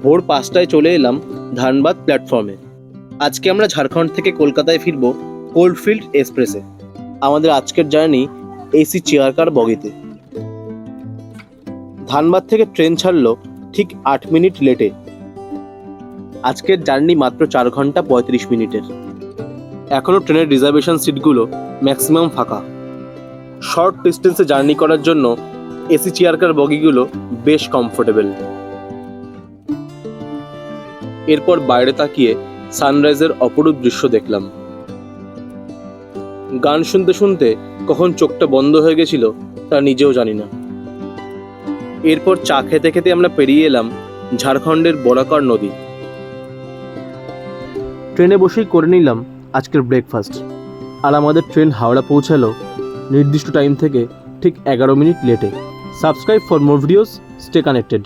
ভোর 5টায় চলে এলাম ধানবাদ প্ল্যাটফর্মে। আজকে আমরা ঝাড়খণ্ড থেকে কলকাতায় ফিরব কোল্ডফিল্ড এক্সপ্রেসে। আমাদের আজকের জার্নি এসি চেয়ার কার বগিতে। ধানবাদ থেকে ট্রেন ছাড়লো ঠিক 8 মিনিট লেটে। আজকের জার্নি মাত্র 4 ঘন্টা 35 মিনিটের। এখনও ট্রেনের রিজার্ভেশন সিটগুলো ম্যাক্সিমাম ফাঁকা। শর্ট ডিস্টেন্সে জার্নি করার জন্য এসি চেয়ার কার বগিগুলো বেশ কমফোর্টেবল। এরপর বাইরে তাকিয়ে সানরাইজের অপরূপ দৃশ্য দেখলাম। গান শুনতে শুনতে কখন চোখটা বন্ধ হয়ে গেছিল তা নিজেও জানি না। এরপর চা খেতে খেতে আমরা পেরিয়ে এলাম ঝাড়খণ্ডের বরাকর নদী। ট্রেনে বসেই করে নিলাম আজকের ব্রেকফাস্ট। আর আমাদের ট্রেন হাওড়া পৌঁছালো নির্দিষ্ট টাইম থেকে ঠিক 11 মিনিট লেটে। Subscribe for more videos, stay connected.